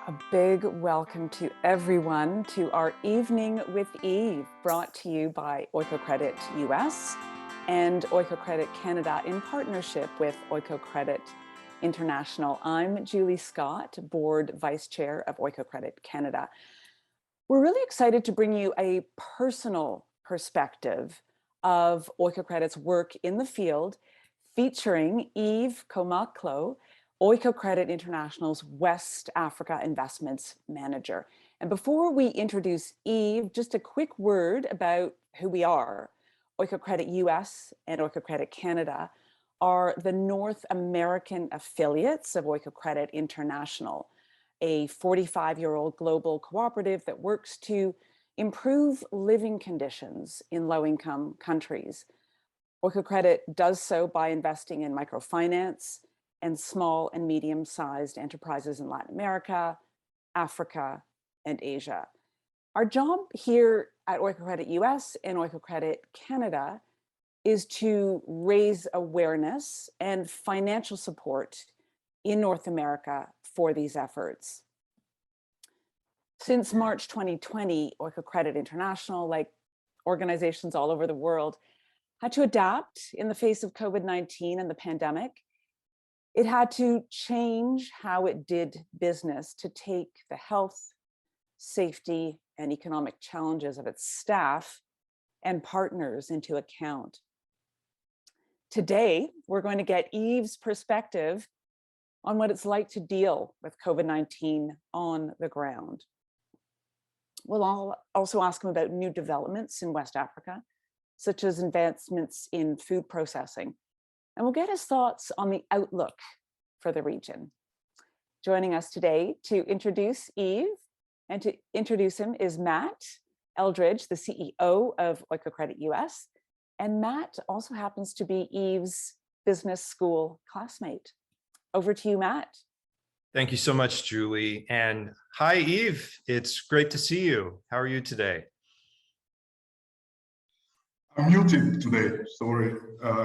A big welcome to everyone to our Evening with Yves, brought to you by Oikocredit US and Oikocredit Canada in partnership with Oikocredit International. I'm Julie Scott, Board Vice Chair of Oikocredit Canada. We're really excited to bring you a personal perspective of Oikocredit's work in the field, featuring Yves Komaclo, Oikocredit International's West Africa Investments Manager. And before we introduce Yves, just a quick word about who we are. Oikocredit US and Oikocredit Canada are the North American affiliates of Oikocredit International, a 45-year-old global cooperative that works to improve living conditions in low-income countries. Oikocredit does so by investing in microfinance and small and medium-sized enterprises in Latin America, Africa, and Asia. Our job here at Oikocredit US and Oikocredit Canada is to raise awareness and financial support in North America for these efforts. Since March 2020, Oikocredit International, like organizations all over the world, had to adapt in the face of COVID-19 and the pandemic. It had to change how it did business to take the health, safety, and economic challenges of its staff and partners into account. Today, we're going to get Yves' perspective on what it's like to deal with COVID-19 on the ground. We'll also ask him about new developments in West Africa, such as advancements in food processing. And we'll get his thoughts on the outlook for the region. Joining us today to introduce Yves and to introduce him is Matt Eldridge, the CEO of Oikocredit US. And Matt also happens to be Yves' business school classmate. Over to you, Matt. Thank you so much, Julie. And hi, Yves. It's great to see you. How are you today? I'm muted today, sorry.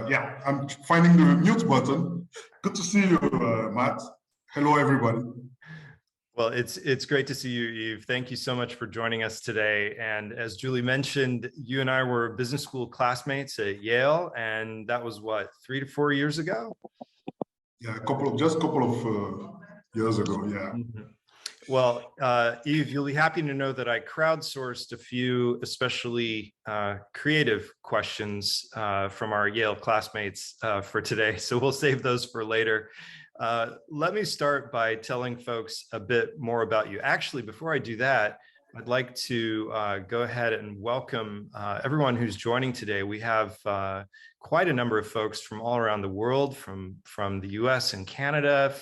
Yeah, I'm finding the mute button. Good to see you, Matt. Hello, everybody. Well, it's great to see you, Yves. Thank you so much for joining us today. And as Julie mentioned, you and I were business school classmates at Yale, and that was what, 3 to 4 years ago? Yeah, just a couple of years ago, yeah. Mm-hmm. Well, Yves, you'll be happy to know that I crowdsourced a few especially creative questions from our Yale classmates for today, so we'll save those for later. Let me start by telling folks a bit more about you. Actually, before I do that, I'd like to go ahead and welcome everyone who's joining today. We have quite a number of folks from all around the world, from the US and Canada,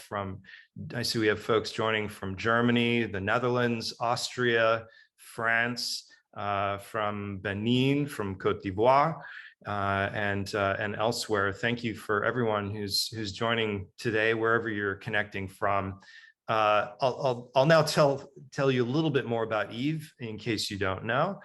I see we have folks joining from Germany, the Netherlands, Austria, France, from Benin, from Côte d'Ivoire, and elsewhere. Thank you for everyone who's joining today, wherever you're connecting from. I'll now tell you a little bit more about Yves, in case you don't know.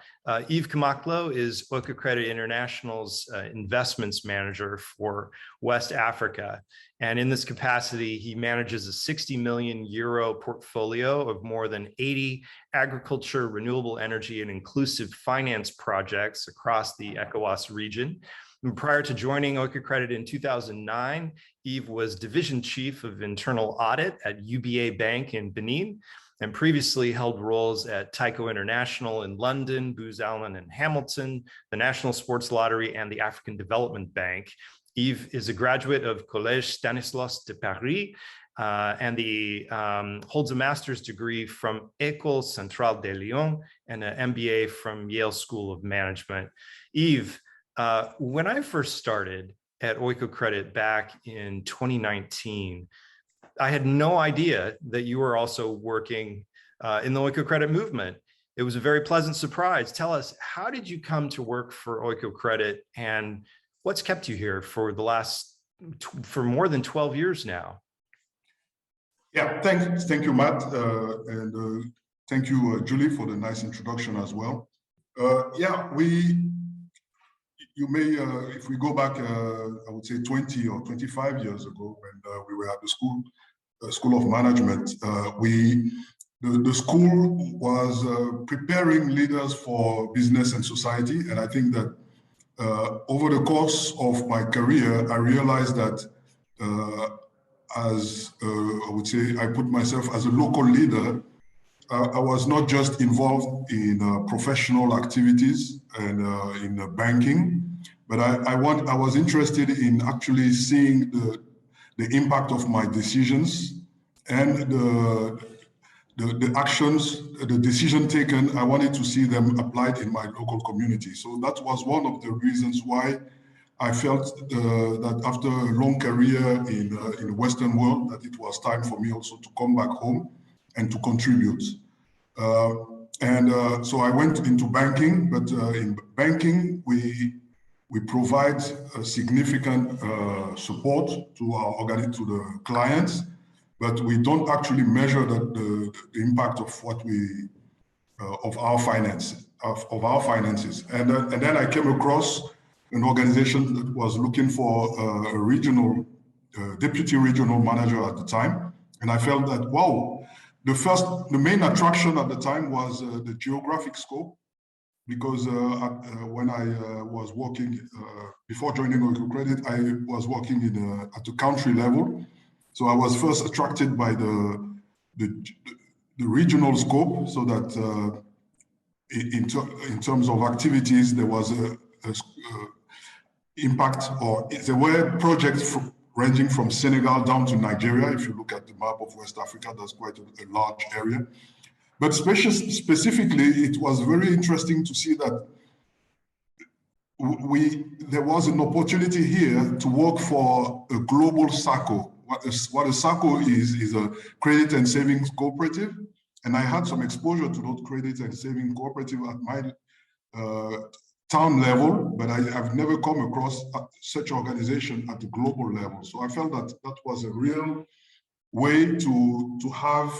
Yves Komaclo is Oikocredit International's investments manager for West Africa. And in this capacity, he manages a 60 million euro portfolio of more than 80 agriculture, renewable energy, and inclusive finance projects across the ECOWAS region. And prior to joining Oikocredit in 2009, Yves was division chief of internal audit at UBA Bank in Benin, and previously held roles at Tyco International in London, Booz Allen and Hamilton, the National Sports Lottery, and the African Development Bank. Yves is a graduate of Collège Stanislas de Paris, and holds a master's degree from École Centrale de Lyon and an MBA from Yale School of Management. Yves, when I first started at Oikocredit back in 2019, I had no idea that you were also working in the Oikocredit movement. It was a very pleasant surprise. Tell us, how did you come to work for Oikocredit, and what's kept you here for for more than 12 years now? Yeah, thank you, Matt, and thank you, Julie, for the nice introduction as well. Yeah, you may, if we go back, I would say 20 or 25 years ago, when we were at the School of Management, we the school was preparing leaders for business and society. And I think that over the course of my career, I realized that I would say, I put myself as a local leader. I was not just involved in professional activities and in banking, but I was interested in actually seeing the impact of my decisions and the actions, the decision taken. I wanted to see them applied in my local community. So that was one of the reasons why I felt that after a long career in the Western world, that it was time for me also to come back home and to contribute. So I went into banking, but in banking, we provide significant support to the clients, but we don't actually measure the impact of what we of our finances. And then I came across an organization that was looking for a regional deputy regional manager at the time, and I felt that, wow, the main attraction at the time was the geographic scope, because when I was working before joining Oikocredit, I was working at the country level. So I was first attracted by the regional scope, so that in terms of activities, there was a impact, or there were projects ranging from Senegal down to Nigeria. If you look at the map of West Africa, that's quite a large area. But specifically, it was very interesting to see that there was an opportunity here to work for a global SACCO. What a SACCO is a credit and savings cooperative. And I had some exposure to those credit and savings cooperative at my town level, but I have never come across such organization at the global level. So I felt that that was a real way to have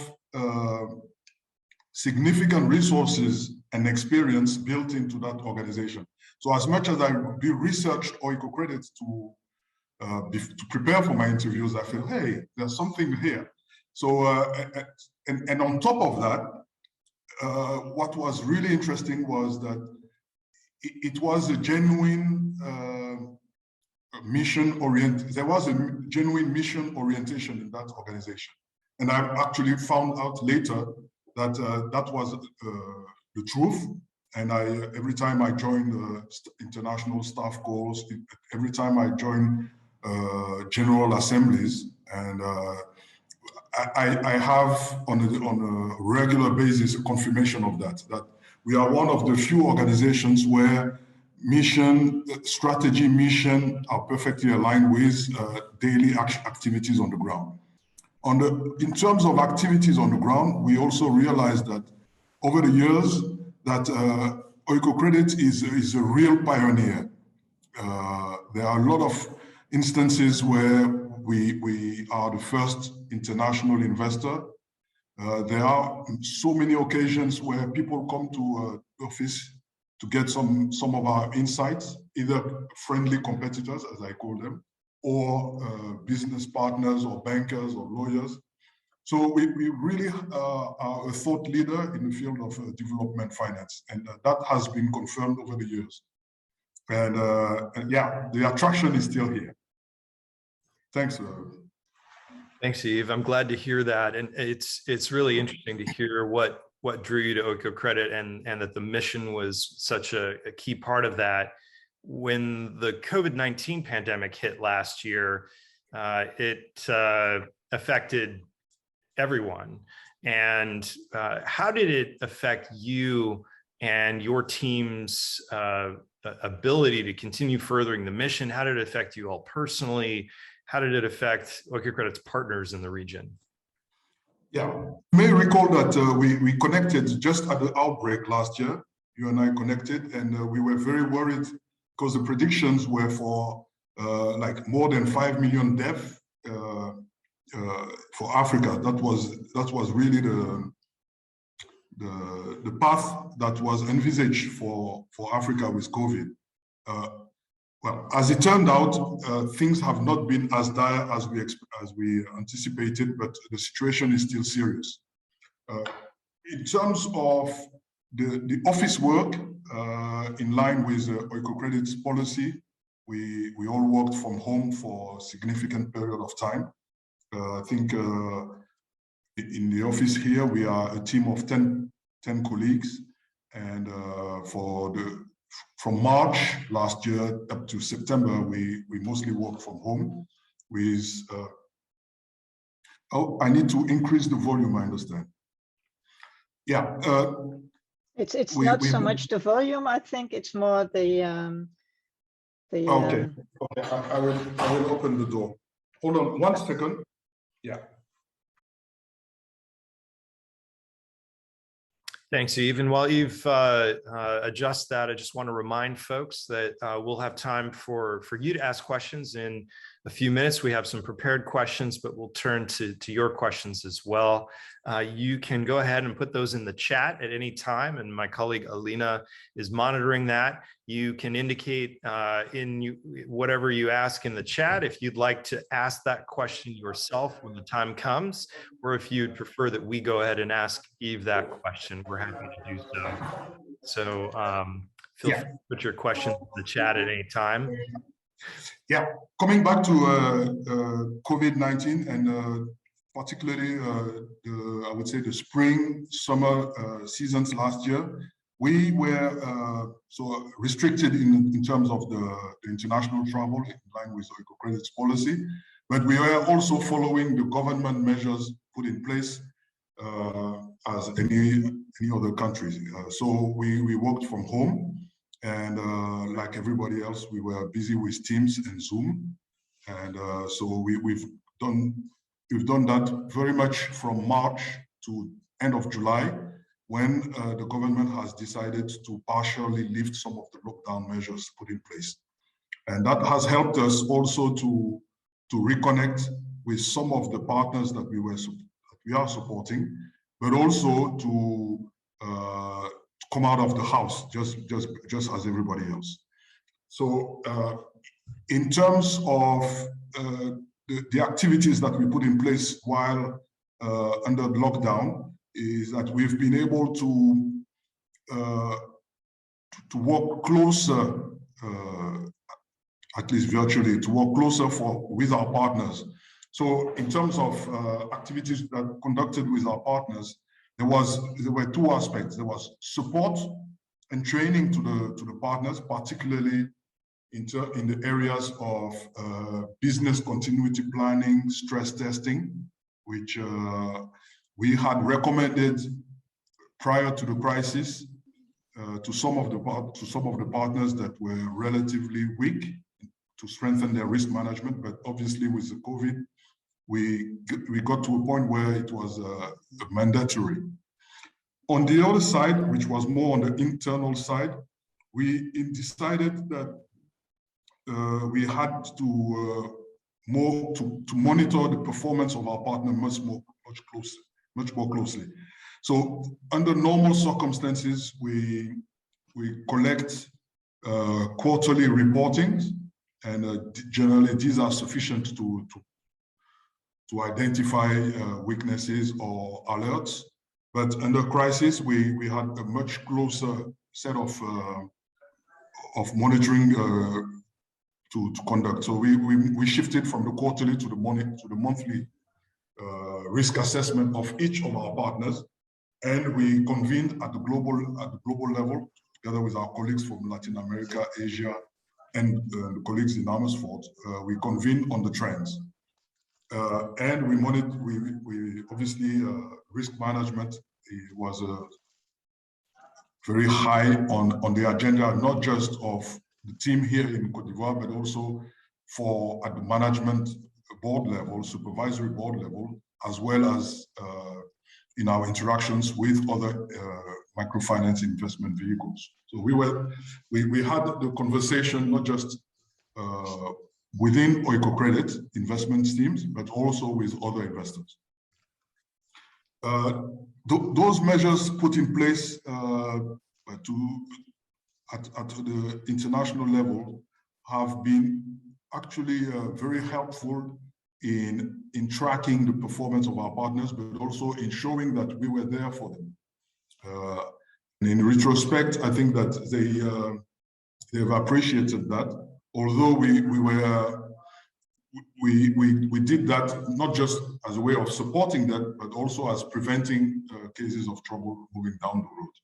significant resources and experience built into that organization. So as much as I researched Oikocredit to prepare for my interviews, I feel, hey, there's something here. So, and on top of that, what was really interesting was that it was a genuine there was a genuine mission orientation in that organization. And I actually found out later that that was the truth. And every time I joined international staff calls, every time I joined general assemblies, and I have on a regular basis a confirmation of that we are one of the few organizations where strategy, mission are perfectly aligned with daily activities on the ground. In terms of activities on the ground, we also realized that over the years that Oikocredit is a real pioneer. There are a lot of instances where we are the first international investor. There are so many occasions where people come to office to get some of our insights, either friendly competitors, as I call them, or business partners or bankers or lawyers. So we really are a thought leader in the field of development finance, and that has been confirmed over the years. And yeah, the attraction is still here. Thanks. Thanks, Yves. I'm glad to hear that, and it's really interesting to hear what drew you to Oikocredit, and that the mission was such a key part of that. When the COVID-19 pandemic hit last year, it affected everyone. And how did it affect you and your team's ability to continue furthering the mission? How did it affect you all personally? How did it affect Oikocredit's partners in the region? Yeah, you may recall that we connected just at the outbreak last year. You and I connected, and we were very worried because the predictions were for like more than 5 million deaths for Africa. That was really the path that was envisaged for Africa with COVID. Well, as it turned out, things have not been as dire as we anticipated, but the situation is still serious. in terms of the office work, in line with Oikocredit's policy, we all worked from home for a significant period of time. I think in the office here, we are a team of 10 colleagues. And from March last year up to September, we mostly work from home with, oh, I need to increase the volume, I understand. Yeah. It's not so much the volume, I think it's more the okay. I will open the door. Hold on 1 second. Yeah. Thanks, Yves. And while Yves adjusts that, I just want to remind folks that we'll have time for you to ask questions in a few minutes. We have some prepared questions, but we'll turn to your questions as well. You can go ahead and put those in the chat at any time, and my colleague Alina is monitoring that. You can indicate whatever you ask in the chat if you'd like to ask that question yourself when the time comes, or if you'd prefer that we go ahead and ask Yves that question, we're happy to do so. So feel free to put your questions in the chat at any time. Yeah, coming back to COVID-19 and particularly I would say the spring, summer seasons last year, we were so restricted in terms of the international travel in line with Oikocredit's policy, but we were also following the government measures put in place as any other countries. So we worked from home. And like everybody else, we were busy with Teams and Zoom, and so we've done that very much from March to end of July, when the government has decided to partially lift some of the lockdown measures put in place, and that has helped us also to reconnect with some of the partners that we are supporting, but also to come out of the house just as everybody else. So in terms of the activities that we put in place while under lockdown, is that we've been able to work closer, at least virtually, to work closer with our partners. So in terms of activities that conducted with our partners, there were two aspects. There was support and training to the partners, particularly in the areas of business continuity planning, stress testing, which we had recommended prior to the crisis to some of the partners that were relatively weak to strengthen their risk management. But obviously, with the COVID, we got to a point where it was mandatory. On the other side, which was more on the internal side, we decided that we had to monitor the performance of our partner much more closely. So under normal circumstances, we collect quarterly reportings, and generally these are sufficient to identify weaknesses or alerts. But under crisis, we had a much closer set of monitoring to conduct. So we shifted from the quarterly to the monthly risk assessment of each of our partners, and we convened at the global level together with our colleagues from Latin America, Asia, and the colleagues in Amersfoort. We convened on the trends. And we monitored, we obviously, risk management was very high on the agenda, not just of the team here in Côte d'Ivoire, but also at the management board level, supervisory board level, as well as in our interactions with other microfinance investment vehicles. So we had the conversation not just within Oikocredit investment teams, but also with other investors. Those measures put in place at the international level have been actually very helpful in tracking the performance of our partners, but also in showing that we were there for them. And in retrospect, I think that they've appreciated that. Although we did that not just as a way of supporting that, but also as preventing cases of trouble moving down the road.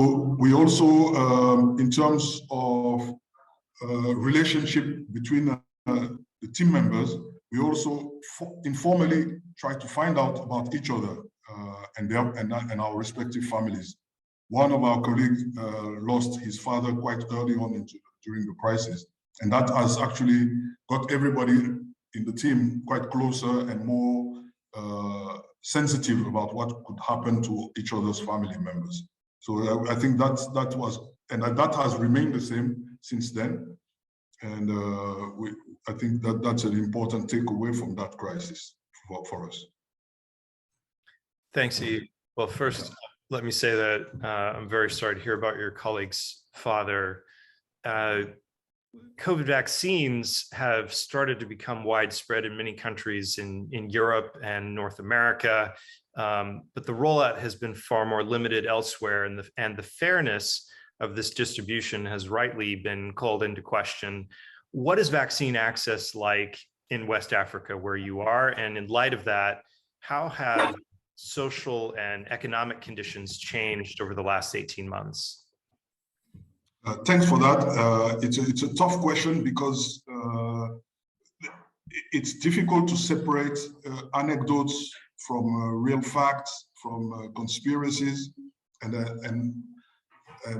So we also, in terms of relationship between the team members, we also informally try to find out about each other and our respective families. One of our colleagues lost his father quite early on during the crisis, and that has actually got everybody in the team quite closer and more sensitive about what could happen to each other's family members. So I think that has remained the same since then. And I think that's an important takeaway from that crisis for us. Thanks, Yves. Well, first, let me say that I'm very sorry to hear about your colleague's father. COVID vaccines have started to become widespread in many countries in Europe and North America, but the rollout has been far more limited elsewhere, and the fairness of this distribution has rightly been called into question. What is vaccine access like in West Africa, where you are? And in light of that, how have social and economic conditions changed over the last 18 months? Thanks for that. It's a tough question because it's difficult to separate anecdotes from real facts, from conspiracies, and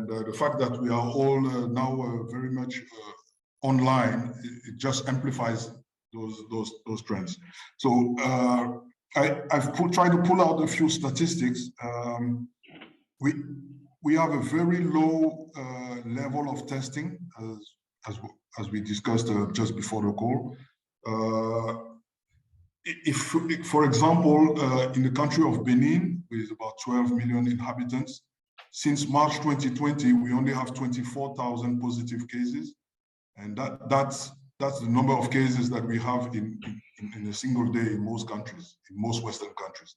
the fact that we are all now very much online, it just amplifies those trends. So I've tried to pull out a few statistics. We have a very low level of testing, as we discussed just before the call. If, for example, in the country of Benin, with about 12 million inhabitants, since March 2020, we only have 24,000 positive cases, and that's the number of cases that we have in a single day in most countries, in most Western countries,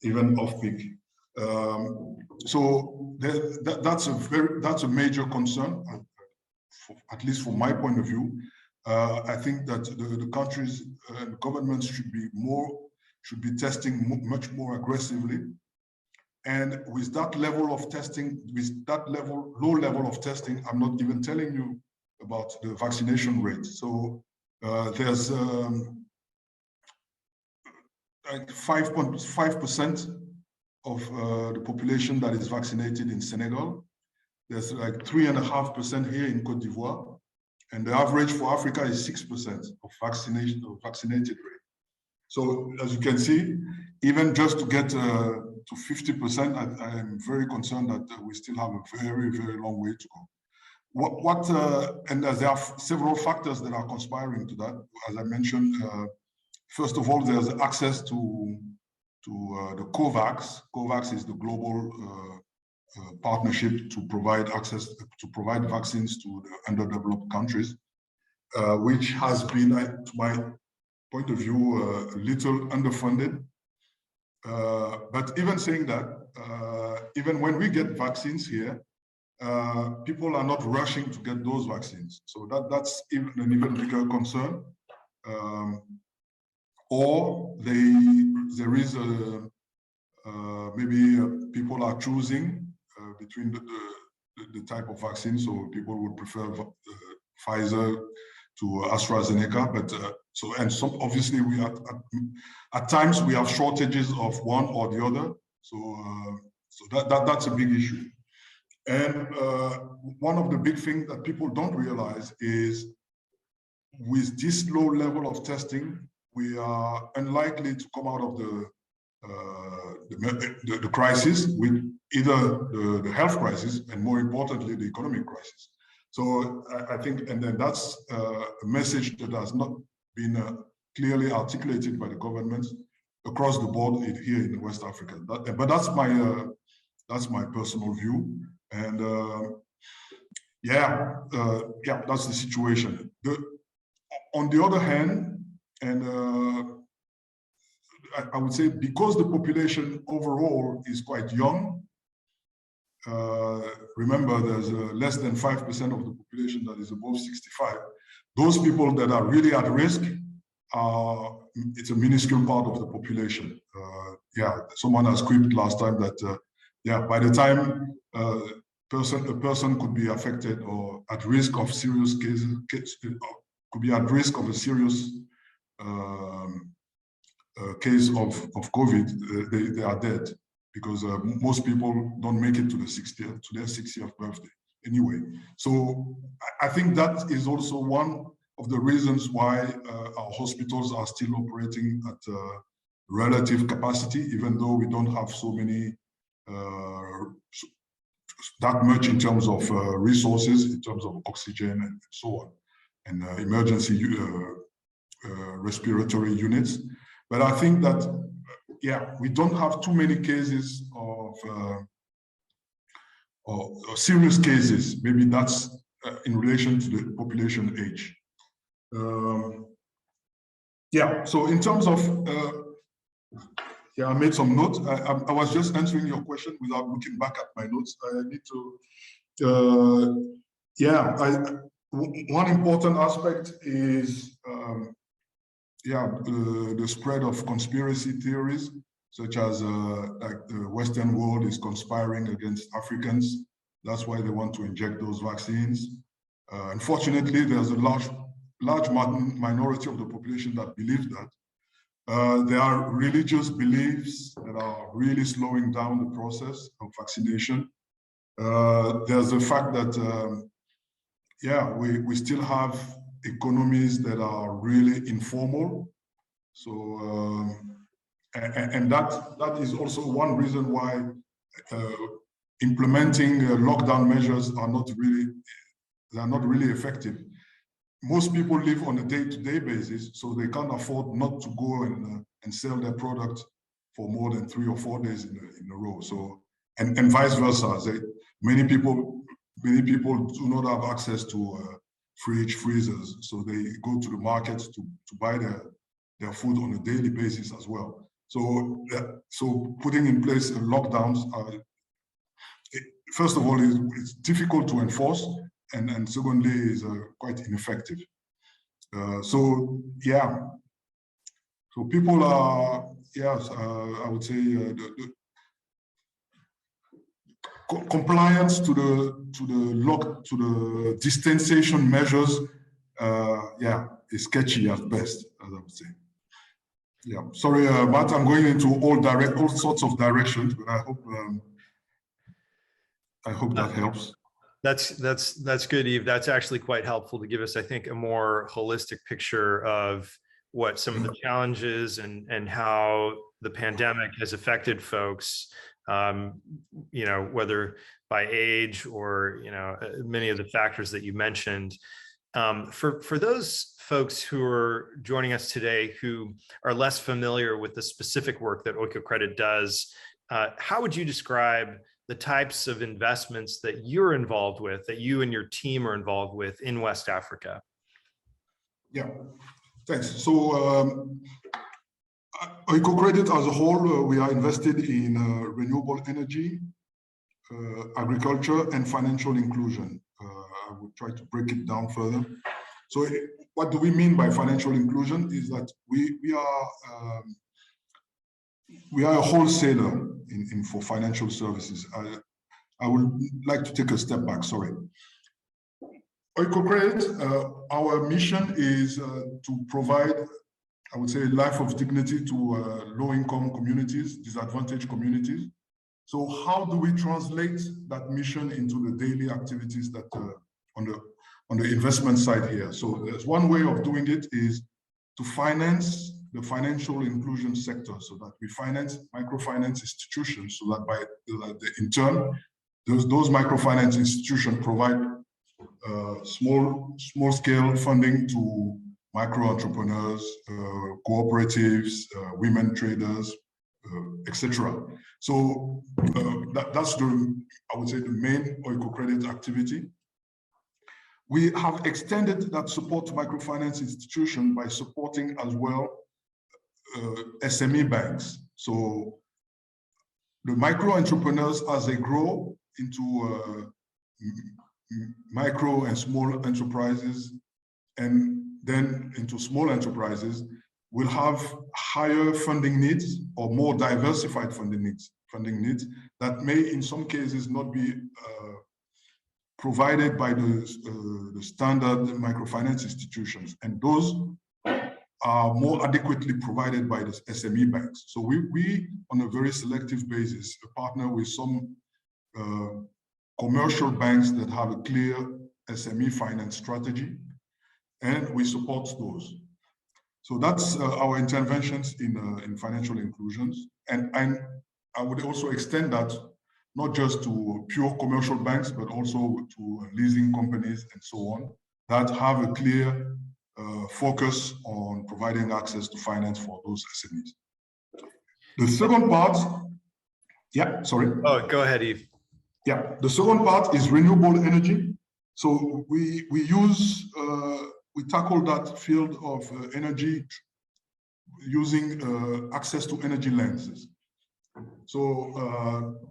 even off-peak. So that's a major concern, at least from my point of view. I think that the countries and governments should be testing much more aggressively. And with that level of testing, with that low level of testing, I'm not even telling you about the vaccination rate. So there's like 5.5% of the population that is vaccinated in Senegal. There's like 3.5% here in Côte d'Ivoire. And the average for Africa is 6% of vaccinated rate. So as you can see, even just to get to 50%, I am very concerned that we still have a very, very long way to go. And there are several factors that are conspiring to that. As I mentioned, first of all, there's access to the COVAX. COVAX is the global partnership to provide vaccines to the underdeveloped countries, which has been, to my point of view, a little underfunded. But even saying that, even when we get vaccines here, people are not rushing to get those vaccines. So that's an even bigger concern. Or there is maybe people are choosing between the type of vaccine. So people would prefer Pfizer to AstraZeneca, but obviously we at times we have shortages of one or the other. So that's a big issue. And one of the big things that people don't realize is with this low level of testing, we are unlikely to come out of the crisis with either the health crisis and, more importantly, the economic crisis. So I think, and then that's a message that has not been clearly articulated by the governments across the board here in West Africa. But that's my personal view. And that's the situation. On the other hand, and I would say because the population overall is quite young, remember there's less than 5% of the population that is above 65. Those people that are really at risk, it's a minuscule part of the population. Yeah, someone has quipped last time that, yeah, by the time a person could be affected or at risk of serious cases, could be at risk of a serious case of COVID, they are dead, because most people don't make it to their 60th birthday anyway. So I think that is also one of the reasons why our hospitals are still operating at relative capacity, even though we don't have so many, that much in terms of resources, in terms of oxygen and so on, and emergency respiratory units. But I think that, yeah, we don't have too many cases of serious cases. Maybe that's in relation to the population age. Yeah, so in terms of, yeah, I made some notes. I was just answering your question without looking back at my notes. I need to, yeah, one important aspect is, yeah, the spread of conspiracy theories, such as like the Western world is conspiring against Africans. That's why they want to inject those vaccines. Unfortunately, there's a large minority of the population that believes that. There are religious beliefs that are really slowing down the process of vaccination. There's the fact that, yeah, we still have economies that are really informal. So, and that is also one reason why implementing lockdown measures are not really effective. Most people live on a day-to-day basis, so they can't afford not to go and sell their product for more than 3 or 4 days in a row. So, and vice versa. Many people do not have access to freezers, so they go to the markets to buy their food on a daily basis as well. So, so putting in place lockdowns, first of all, it's difficult to enforce, and secondly, is quite ineffective. So, yeah. So people are, yes, I would say the compliance to the distanciation measures, yeah, is sketchy at best, as I would say. Yeah, sorry, Matt, I'm going into all sorts of directions, but I hope that helps. That's good, Yves. That's actually quite helpful to give us, I think, a more holistic picture of what some of the challenges and how the pandemic has affected folks, you know, whether by age or, you know, many of the factors that you mentioned. For those folks who are joining us today who are less familiar with the specific work that Oikocredit does, how would you describe the types of investments that you're involved with, that you and your team are involved with in West Africa? Yeah, thanks. So Oikocredit as a whole, we are invested in renewable energy, agriculture, and financial inclusion. I will try to break it down further. So what do we mean by financial inclusion is that we are a wholesaler for financial services. I would like to take a step back, sorry. Oikocredit, our mission is to provide, I would say, a life of dignity to low-income communities, disadvantaged communities. So how do we translate that mission into the daily activities that on the investment side here? So there's one way of doing it is to finance the financial inclusion sector, so that we finance microfinance institutions, so that in turn, those microfinance institutions provide small-scale funding to micro-entrepreneurs, cooperatives, women traders, etc. So that's I would say, the main Oikocredit activity. We have extended that support to microfinance institutions by supporting as well SME banks. So the micro entrepreneurs, as they grow into micro and small enterprises, and then into small enterprises, will have higher funding needs or more diversified funding needs that may, in some cases, not be provided by the standard microfinance institutions, and those are more adequately provided by the SME banks. So we on a very selective basis, partner with some commercial banks that have a clear SME finance strategy, and we support those. So that's our interventions in financial inclusions. And I would also extend that not just to pure commercial banks, but also to leasing companies and so on, that have a clear focus on providing access to finance for those SMEs. The second part, yeah, sorry. Oh, go ahead, Yves. Yeah, the second part is renewable energy. So we tackle that field of energy using access to energy lenses. So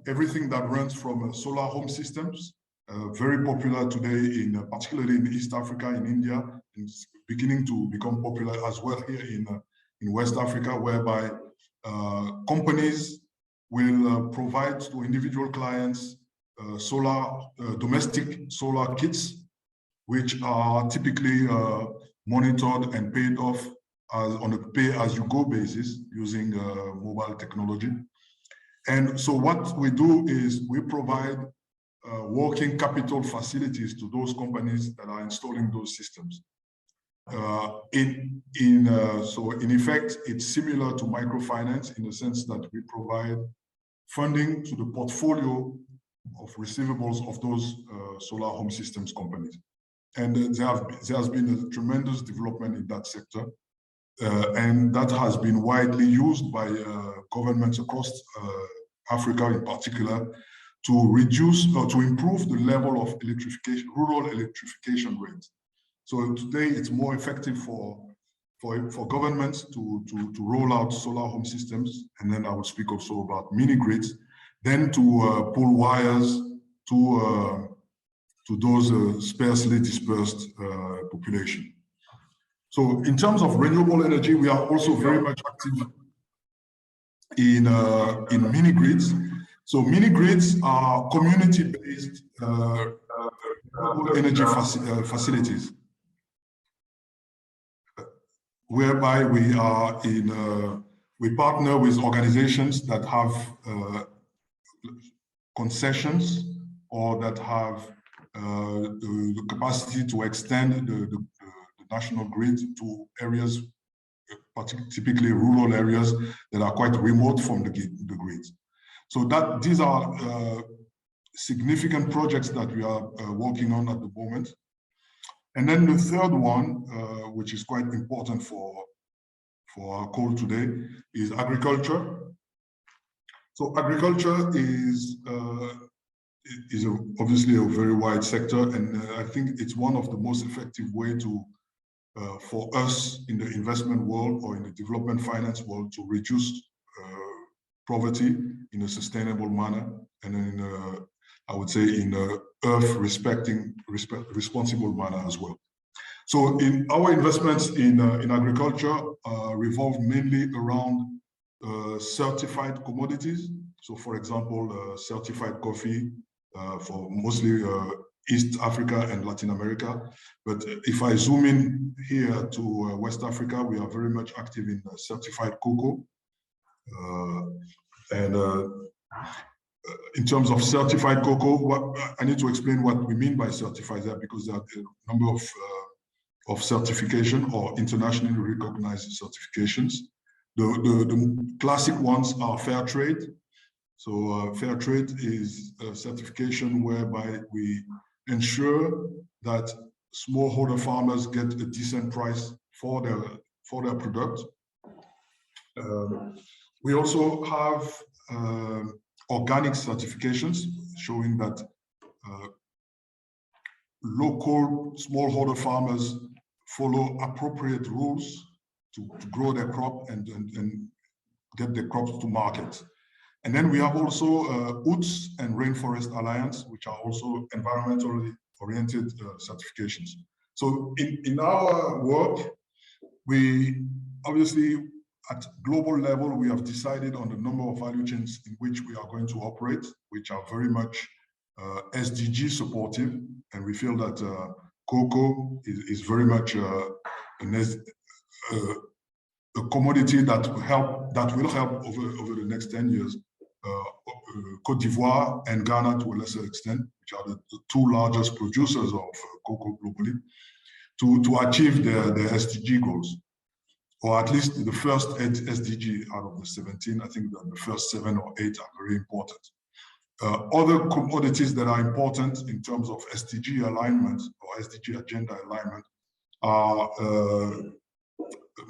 everything that runs from solar home systems, very popular today, particularly in East Africa, in India, and it's beginning to become popular as well here in West Africa, whereby companies will provide to individual clients domestic solar kits, which are typically monitored and paid off on a pay-as-you-go basis using mobile technology. And so what we do is we provide working capital facilities to those companies that are installing those systems. So in effect, it's similar to microfinance in the sense that we provide funding to the portfolio of receivables of those solar home systems companies. And there has been a tremendous development in that sector. And that has been widely used by governments across Africa in particular to reduce or to improve the level of electrification, rural electrification rates. So today it's more effective for governments to roll out solar home systems, and then I will speak also about mini grids, then to pull wires to those sparsely dispersed population. So in terms of renewable energy, we are also very much active in mini grids. So mini grids are community-based renewable energy facilities, whereby we partner with organizations that have concessions or that have the capacity to extend the national grid to areas, typically rural areas that are quite remote from the grid. So these are significant projects that we are working on at the moment. And then the third one, which is quite important for our call today, is agriculture. So agriculture is obviously a very wide sector, and I think it's one of the most effective way for us in the investment world or in the development finance world to reduce poverty in a sustainable manner, and in I would say in a responsible manner as well. So in our investments in agriculture revolve mainly around certified commodities. So for example, certified coffee for mostly East Africa and Latin America. But if I zoom in here to West Africa, we are very much active in certified cocoa. In terms of certified cocoa, I need to explain what we mean by certified there, because there are a number of certification or internationally recognized certifications. The classic ones are fair trade. So fair trade is a certification whereby we ensure that smallholder farmers get a decent price for their product. We also have organic certifications showing that local smallholder farmers follow appropriate rules grow their crop and get the crops to market. And then we have also UTS and Rainforest Alliance, which are also environmentally oriented certifications. So in our work, we obviously at global level, we have decided on the number of value chains in which we are going to operate, which are very much SDG supportive. And we feel that cocoa is very much a commodity that will help over the next 10 years. Côte d'Ivoire and Ghana to a lesser extent, which are the two largest producers of cocoa globally, to achieve their SDG goals, or at least the first SDG out of the 17. I think that the first 7 or 8 are very important. Other commodities that are important in terms of SDG alignment or SDG agenda alignment are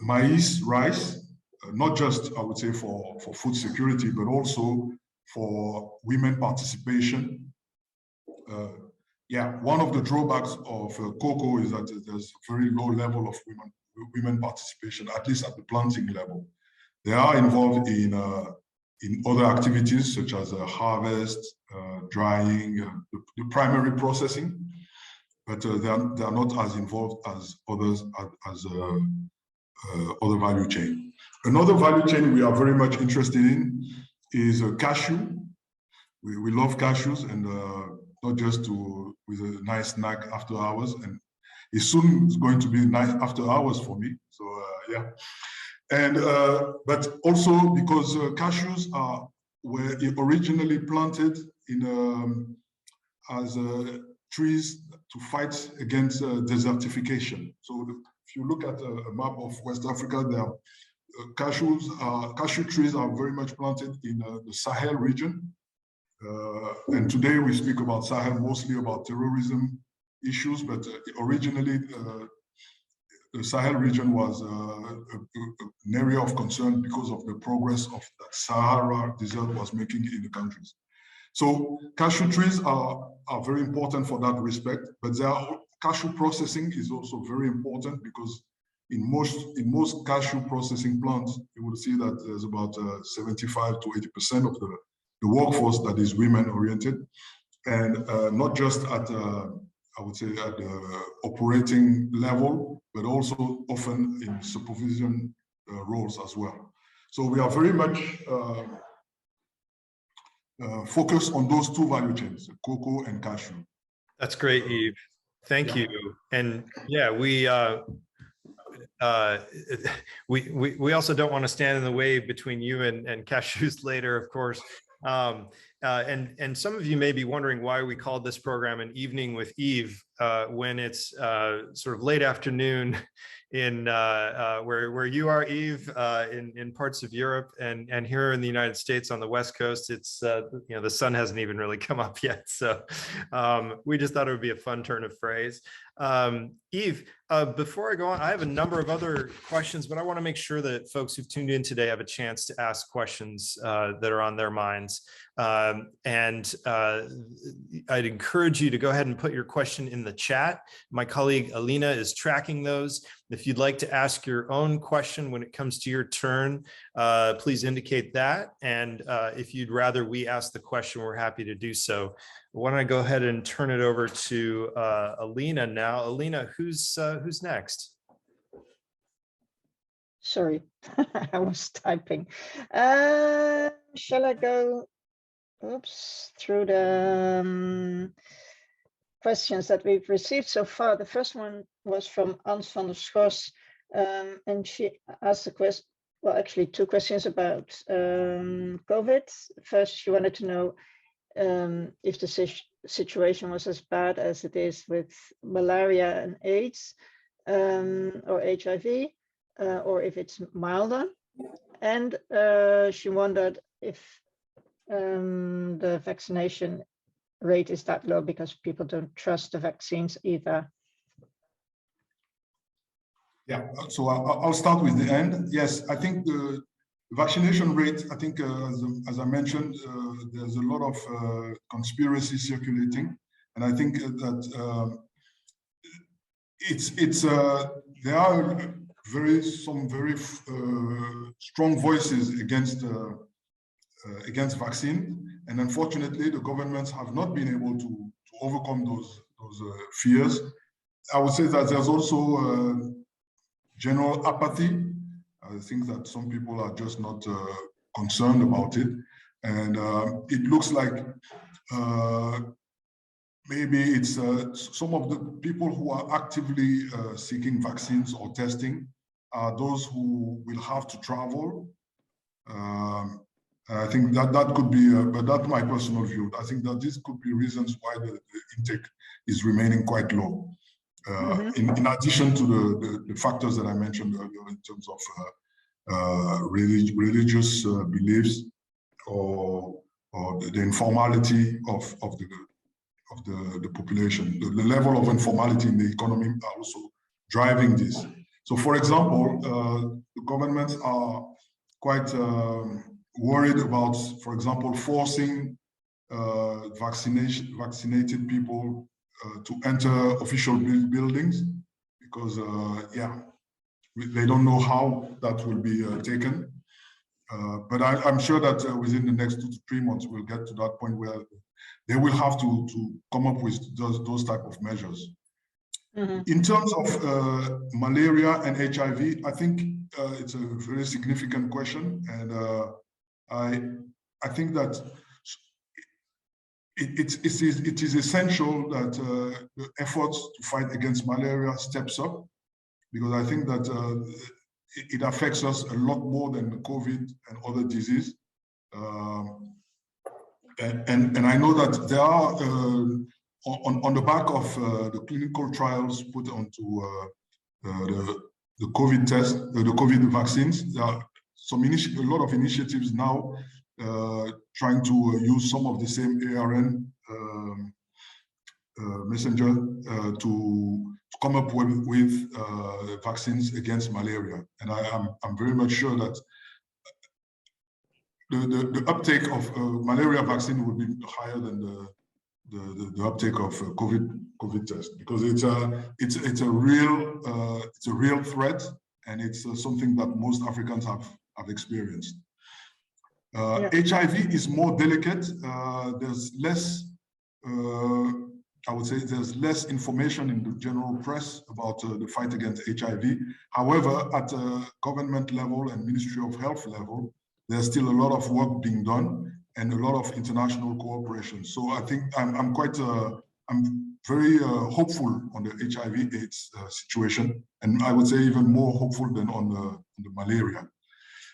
maize, rice, not just, I would say, for food security, but also for women participation. One of the drawbacks of cocoa is that there's a very low level of women participation, at least at the planting level. They are involved in other activities such as harvest, drying, the primary processing, but they are not as involved as others as other value chain. Another value chain we are very much interested in is cashew. We love cashews, and not just with a nice snack after hours, and it's soon going to be nice after hours for me. So yeah, and but also because cashews were originally planted in as trees to fight against desertification. So if you look at a map of West Africa, there are cashew trees are very much planted in the Sahel region. And today we speak about Sahel mostly about terrorism issues, but originally the Sahel region was an area of concern because of the progress of that Sahara desert was making in the countries. So cashew trees are very important for that respect, but cashew processing is also very important because in most cashew processing plants, you will see that there's about 75 to 80% of the workforce that is women oriented, and not just at I would say at the operating level, but also often in supervision roles as well. So we are very much focused on those two value chains, cocoa and cashew. That's great, Yves. Thank you. And yeah, we also don't want to stand in the way between you and cashews later, of course. And some of you may be wondering why we called this program An Evening with Yves when it's sort of late afternoon in where you are, Yves, in parts of Europe, and here in the United States on the West Coast, it's the sun hasn't even really come up yet. So we just thought it would be a fun turn of phrase. Yves, before I go on, I have a number of other questions, but I want to make sure that folks who've tuned in today have a chance to ask questions that are on their minds. And I'd encourage you to go ahead and put your question in the chat. My colleague Alina is tracking those. If you'd like to ask your own question when it comes to your turn, please indicate that. And if you'd rather we ask the question, we're happy to do so. Why don't I go ahead and turn it over to Alina now. Alina, who's next? Sorry, I was typing. Shall I go through the questions that we've received so far? The first one was from Ans van der Schors, and she asked the question, well, actually 2 questions about COVID. First, she wanted to know if the situation was as bad as it is with malaria and AIDS or HIV, or if it's milder. And she wondered if the vaccination rate is that low because people don't trust the vaccines either. Yeah, so I'll start with the end. Yes, I think the vaccination rate, I think as I mentioned, there's a lot of conspiracy circulating, and I think that there are some very strong voices against vaccine, and unfortunately, the governments have not been able to overcome those fears. I would say that there's also general apathy. I think that some people are just not concerned about it, and it looks like maybe it's some of the people who are actively seeking vaccines or testing are those who will have to travel. I think that could be, but that's my personal view. I think that this could be reasons why the intake is remaining quite low. In addition to the factors that I mentioned earlier in terms of religious beliefs or the informality of the population. The level of informality in the economy are also driving this. So, for example, the governments are quite worried about, for example, forcing vaccinated people to enter official buildings because, they don't know how that will be taken. But I'm sure that within the next 2 to 3 months, we'll get to that point where they will have to come up with those type of measures. In terms of malaria and HIV, I think it's a very significant question, and I think that it is essential that the efforts to fight against malaria steps up, because I think that it affects us a lot more than COVID and other diseases. And I know that there are, on the back of the clinical trials put onto the COVID test, the COVID vaccines, there are a lot of initiatives now trying to use some of the same ARN messenger to come up with vaccines against malaria. And I'm very much sure that the uptake of malaria vaccine will be higher than the uptake of COVID test, because it's a real threat, and it's something that most Africans have experienced. HIV is more delicate. There's less, I would say, there's less information in the general press about the fight against HIV. However, at a government level and Ministry of Health level, there's still a lot of work being done and a lot of international cooperation. So I think I'm very hopeful on the HIV/AIDS situation, and I would say even more hopeful than on the malaria.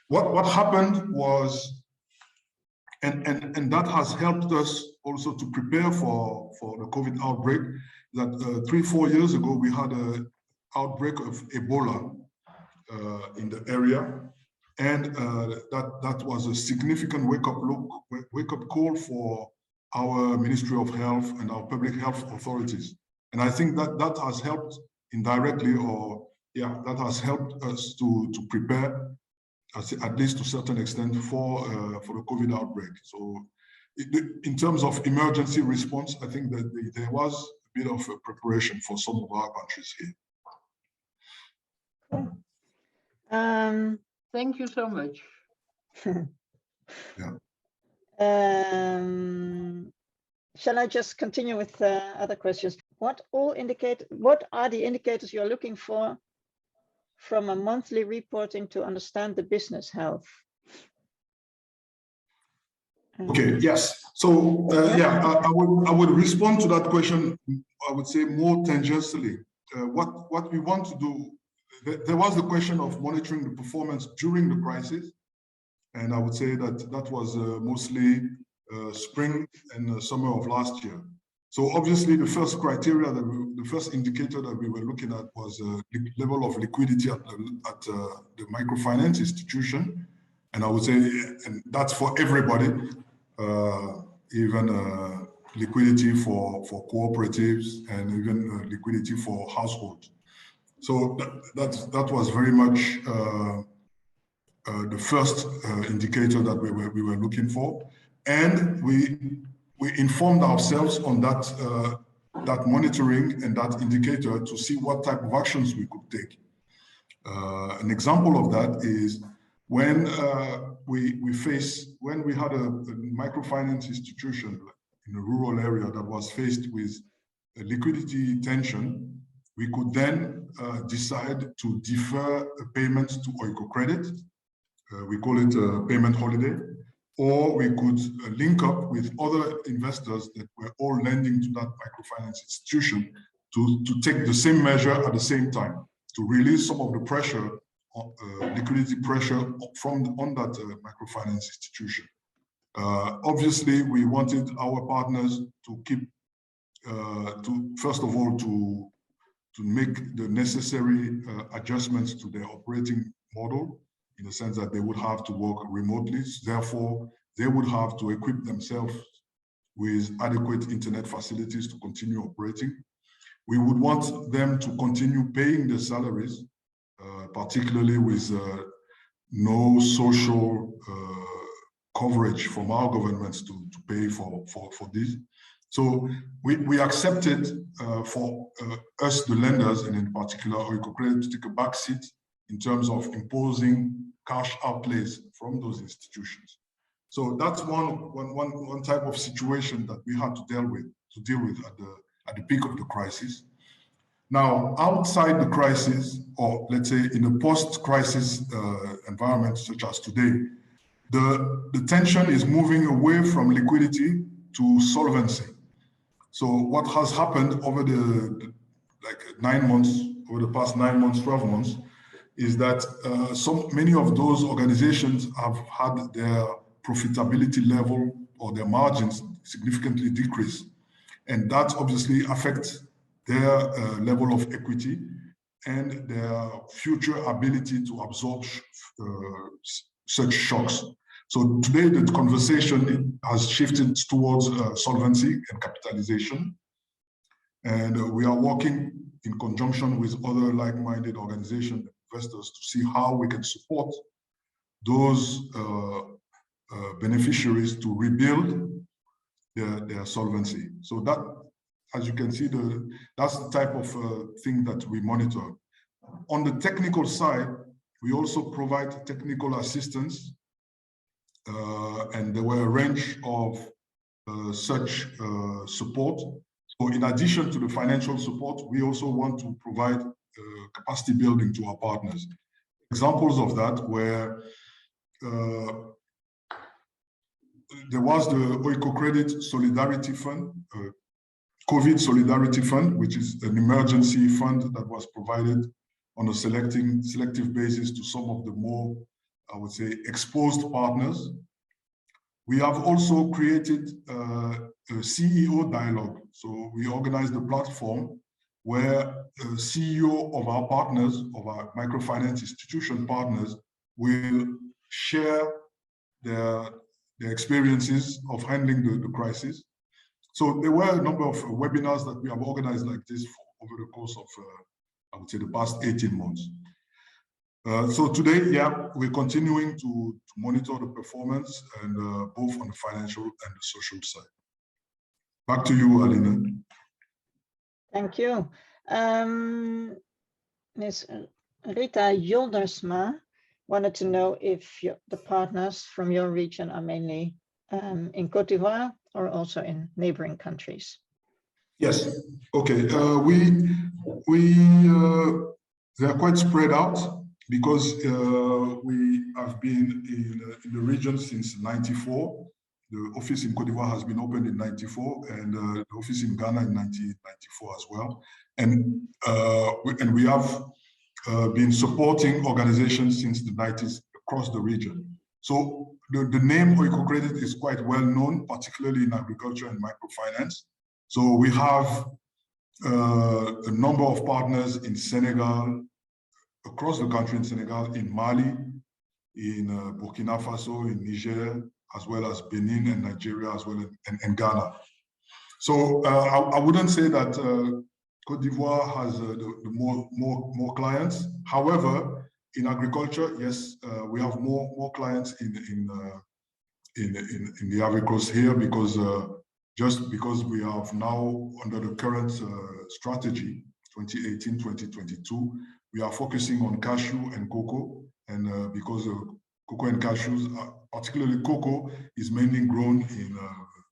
What happened was, and that has helped us also to prepare for the COVID outbreak, that 3-4 years ago we had an outbreak of Ebola in the area. And that was a significant wake-up call for our Ministry of Health and our public health authorities. And I think that has helped indirectly, that has helped us to prepare, at least to a certain extent, for the COVID outbreak. So in terms of emergency response, I think that there was a bit of a preparation for some of our countries here. Thank you so much. Yeah. Shall I just continue with other questions? What are the indicators you're looking for from a monthly reporting to understand the business health? Okay, yes. So I would respond to that question, I would say more tangentially. What we want to do, there was the question of monitoring the performance during the crisis. And I would say that was mostly spring and summer of last year. So obviously the first criteria, the first indicator that we were looking at was the level of liquidity at the microfinance institution. And I would say, and that's for everybody, even liquidity for cooperatives and even liquidity for households. So that was very much the first indicator that we were looking for, and we informed ourselves on that monitoring and that indicator to see what type of actions we could take. An example of that is when we had a microfinance institution in a rural area that was faced with a liquidity tension, we could then decide to defer a payment to Oikocredit. We call it a payment holiday, or we could link up with other investors that were all lending to that microfinance institution to take the same measure at the same time, to release some of the pressure, liquidity pressure on that microfinance institution. Obviously, we wanted our partners to keep, first of all, to make the necessary adjustments to their operating model, in the sense that they would have to work remotely. Therefore, they would have to equip themselves with adequate internet facilities to continue operating. We would want them to continue paying their salaries, particularly with no social coverage from our governments to pay for this. So we accepted for us, the lenders, and in particular Oikocredit, to take a back seat in terms of imposing cash outlays from those institutions. So that's one type of situation that we had to deal with at the peak of the crisis. Now, outside the crisis, or let's say in a post-crisis environment such as today, the tension is moving away from liquidity to solvency. So what has happened over the past 9 months, 12 months, is that many of those organizations have had their profitability level or their margins significantly decrease. And that obviously affects their level of equity and their future ability to absorb such shocks. So today the conversation has shifted towards solvency and capitalization. And we are working in conjunction with other like-minded organizations, investors, to see how we can support those beneficiaries to rebuild their solvency. So that, as you can see, that's the type of thing that we monitor. On the technical side, we also provide technical assistance, and there were a range of such support. So in addition to the financial support, we also want to provide capacity building to our partners. Examples of that were there was the Oikocredit Solidarity Fund, COVID Solidarity Fund, which is an emergency fund that was provided on a selective basis to some of the more, I would say, exposed partners. We have also created a CEO dialogue. So we organized a platform where the CEO of our partners, of our microfinance institution partners, will share their experiences of handling the crisis. So there were a number of webinars that we have organized like this over the course of, I would say, the past 18 months. So today, yeah, we're continuing to monitor the performance, and both on the financial and the social side. Back to you, Alina. Thank you. Ms. Rita Joldersma wanted to know if the partners from your region are mainly in Côte d'Ivoire or also in neighboring countries. Yes. Okay. They are quite spread out because we have been in the region since '94. The office in Côte d'Ivoire has been opened in '94, and the office in Ghana in 1994 as well. And we have been supporting organizations since the 90s across the region. So the name Oikocredit is quite well known, particularly in agriculture and microfinance. So we have a number of partners in Senegal, across the country in Senegal, in Mali, in Burkina Faso, in Niger, as well as Benin and Nigeria, as well as and Ghana. So I wouldn't say that Côte d'Ivoire has the more clients. However, in agriculture, yes, we have more clients in the Ivory Coast here, because just because we have now, under the current strategy, 2018-2022, we are focusing on cashew and cocoa, and because cocoa and cashews, particularly cocoa, is mainly grown in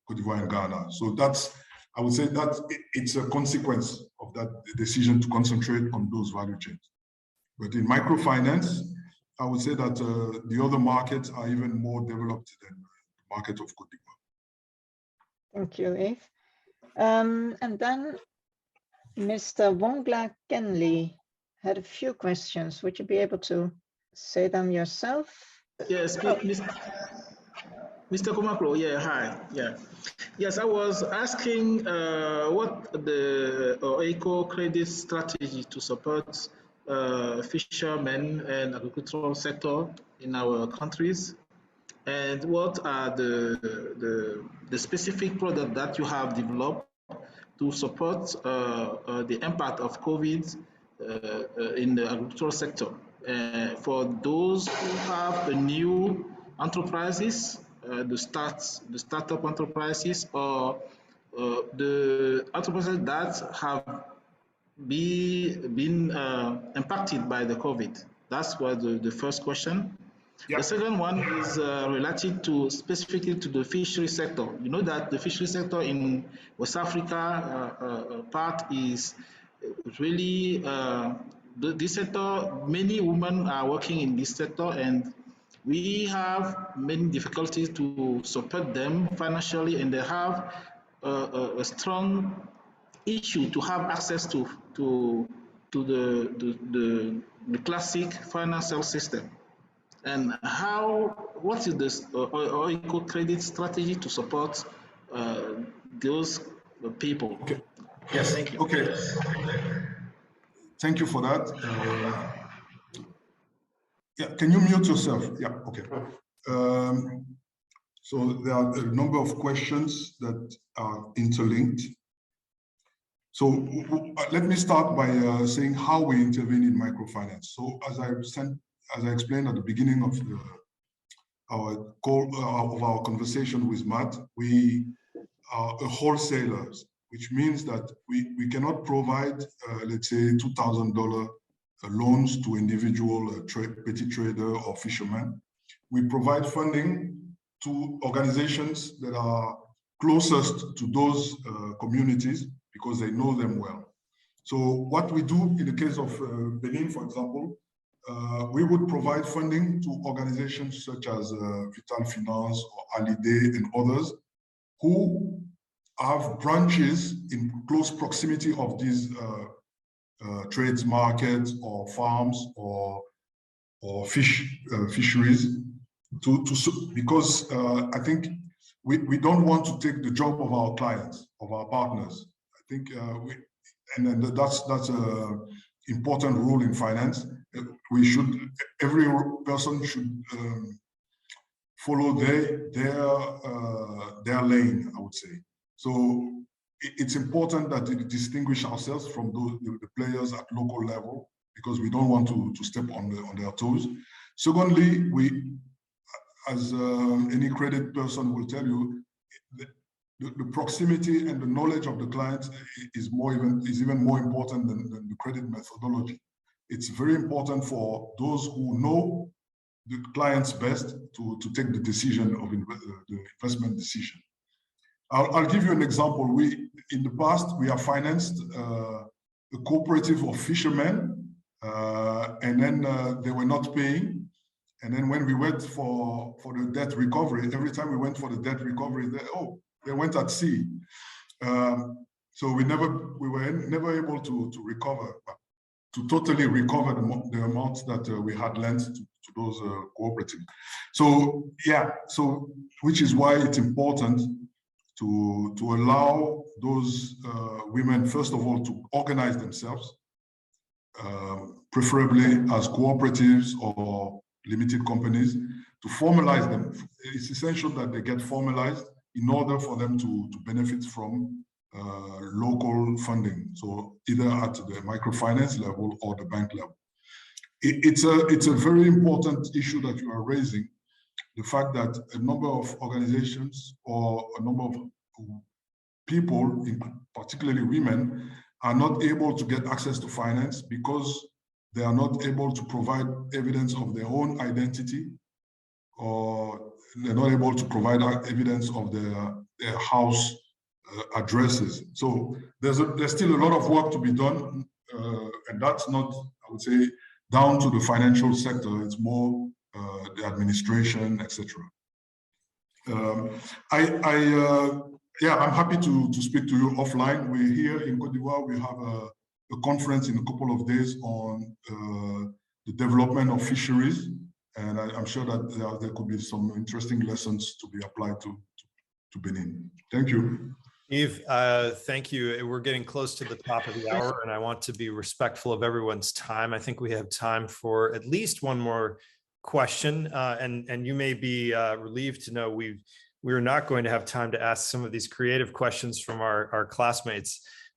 Cote d'Ivoire and Ghana. So that's, I would say that it's a consequence of that decision to concentrate on those value chains. But in microfinance, I would say that the other markets are even more developed than the market of Cote d'Ivoire. Thank you, Yves. And then Mr. Wongla Kenley had a few questions. Would you be able to say them yourself? Yes, Mr. Komaclo, yeah, hi, yeah. Yes, I was asking what the Oikocredit strategy to support fishermen and agricultural sector in our countries, and what are the specific product that you have developed to support the impact of COVID in the agricultural sector. For those who have a new enterprises, the startup enterprises, or the enterprises that have been impacted by the COVID. That's what the first question. Yep. The second one is related to specifically to the fishery sector. You know that the fishery sector in West Africa part is really this sector. Many women are working in this sector, and we have many difficulties to support them financially, and they have a strong issue to have access to the classic financial system. And what is this Oikocredit strategy to support those people? Okay. Yes. Thank you. Okay. Thank you for that. Yeah. Can you mute yourself? Yeah. Okay. So there are a number of questions that are interlinked. So let me start by saying how we intervene in microfinance. So as I explained at the beginning of our conversation with Matt, we are wholesalers, which means that we cannot provide, let's say, $2,000 loans to individual petty trader or fishermen. We provide funding to organizations that are closest to those communities because they know them well. So what we do in the case of Benin, for example, we would provide funding to organizations such as Vital Finance or Alide and others who have branches in close proximity of these trades markets or farms or fisheries because I think we don't want to take the job of our clients, of our partners. I think that's an important rule in finance. Every person should follow their lane, I would say. So it's important that we distinguish ourselves from the players at local level because we don't want to step on their toes. Secondly, as any credit person will tell you, the proximity and the knowledge of the client is even more important than the credit methodology. It's very important for those who know the clients best to take the decision of the investment decision. I'll give you an example. In the past, we have financed a cooperative of fishermen, and then they were not paying. And then when we went for the debt recovery, every time we went for the debt recovery, they went at sea. So we were never able to recover, to totally recover the amounts that we had lent to those cooperatives. So yeah, which is why it's important to allow those women, first of all, to organize themselves, preferably as cooperatives or limited companies, to formalize them. It's essential that they get formalized in order for them to benefit from local funding. So either at the microfinance level or the bank level. It's a very important issue that you are raising, the fact that a number of organizations or a number of people, particularly women, are not able to get access to finance because they are not able to provide evidence of their own identity, or they're not able to provide evidence of their house addresses. So there's still a lot of work to be done, and that's not, I would say, down to the financial sector. It's more the administration, etc. Yeah, I'm happy to speak to you offline. We're here in Côte d'Ivoire. We have a conference in a couple of days on the development of fisheries, and I'm sure that there could be some interesting lessons to be applied to Benin. Thank you. Yves, thank you. We're getting close to the top of the hour, and I want to be respectful of everyone's time. I think we have time for at least one more question, and you may be relieved to know we're not going to have time to ask some of these creative questions from our classmates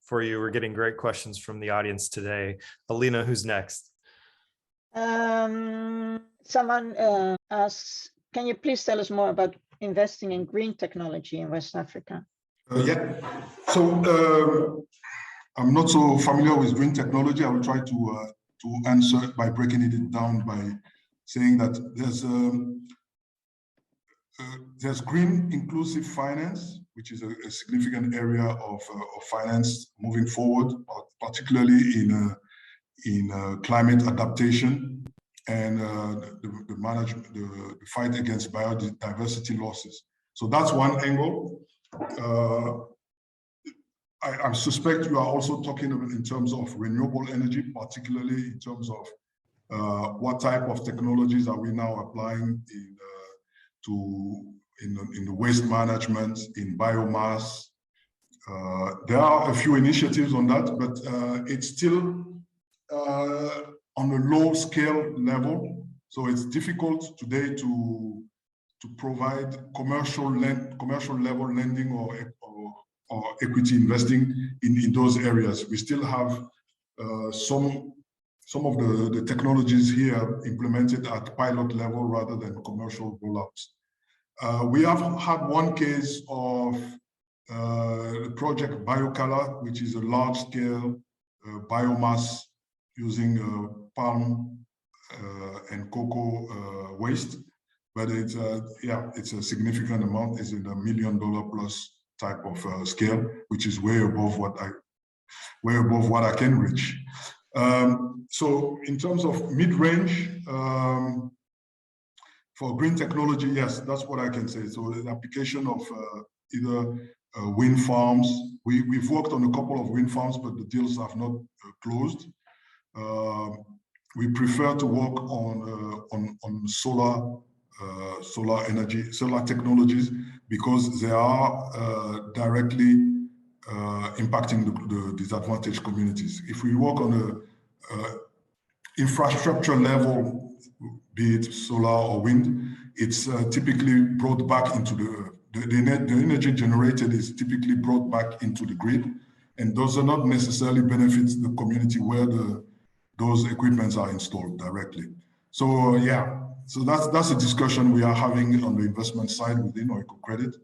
for you. We're getting great questions from the audience today. Alina, who's next? Someone asks, can you please tell us more about investing in green technology in West Africa? Yeah, so I'm not so familiar with green technology. I will try to answer by breaking it down by saying that there's green inclusive finance, which is a significant area of finance moving forward, particularly in climate adaptation and the management, the fight against biodiversity losses. So that's one angle. I suspect you are also talking about in terms of renewable energy, particularly in terms of what type of technologies are we now applying in the waste management, in biomass. There are a few initiatives on that, but it's still on a low scale level. So it's difficult today to provide commercial level lending or equity investing in those areas. We still have some of the technologies here implemented at pilot level rather than commercial rollouts. We have had one case of the project BioColor, which is a large-scale biomass using palm and cocoa waste, but it's a significant amount. It's in the $1 million plus type of scale, which is way above what I can reach. So in terms of mid-range for green technology, yes, that's what I can say. So the application of either wind farms. We've worked on a couple of wind farms, but the deals have not closed. We prefer to work on solar energy, solar technologies, because they are directly impacting the disadvantaged communities. If we work on a infrastructure level, be it solar or wind, it's typically brought back into the energy generated is typically brought back into the grid, and those are not necessarily benefits the community where those equipments are installed directly. So yeah, so that's a discussion we are having on the investment side within Oikocredit,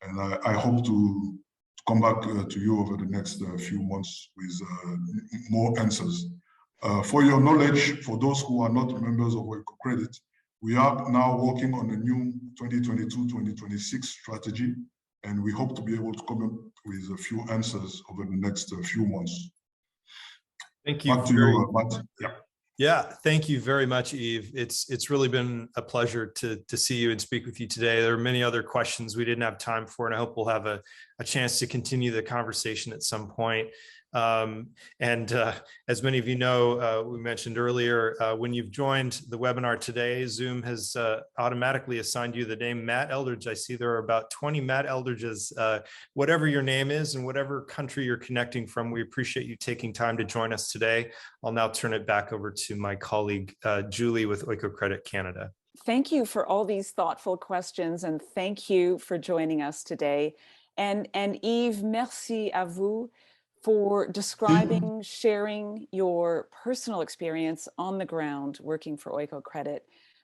and I hope to come back to you over the next few months with more answers. For your knowledge, for those who are not members of Oikocredit, we are now working on a new 2022-2026 strategy, and we hope to be able to come up with a few answers over the next few months. Thank you. Back to you, Matt. Yeah. Yeah, thank you very much, Yves. It's really been a pleasure to see you and speak with you today. There are many other questions we didn't have time for, and I hope we'll have a chance to continue the conversation at some point. As many of you know, we mentioned earlier, when you've joined the webinar today, Zoom has automatically assigned you the name Matt Eldridge. I see there are about 20 Matt Eldridges. Whatever your name is and whatever country you're connecting from, we appreciate you taking time to join us today. I'll now turn it back over to my colleague, Julie with Oikocredit Canada. Thank you for all these thoughtful questions, and thank you for joining us today. And Yves, merci à vous for describing, sharing your personal experience on the ground working for Oikocredit.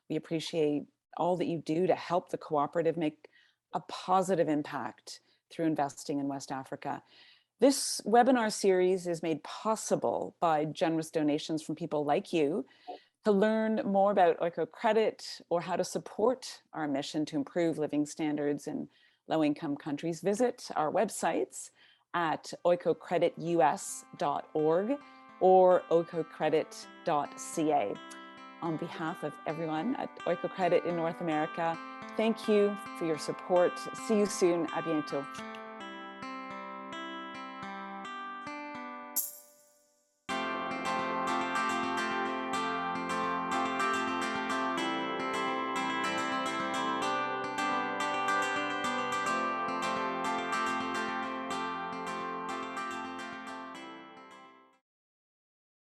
We appreciate all that you do to help the cooperative make a positive impact through investing in West Africa. This webinar series is made possible by generous donations from people like you. To learn more about Oikocredit or how to support our mission to improve living standards in low-income countries, visit our websites at oikocreditus.org or oikocredit.ca. On behalf of everyone at Oikocredit in North America, thank you for your support. See you soon. A bientôt.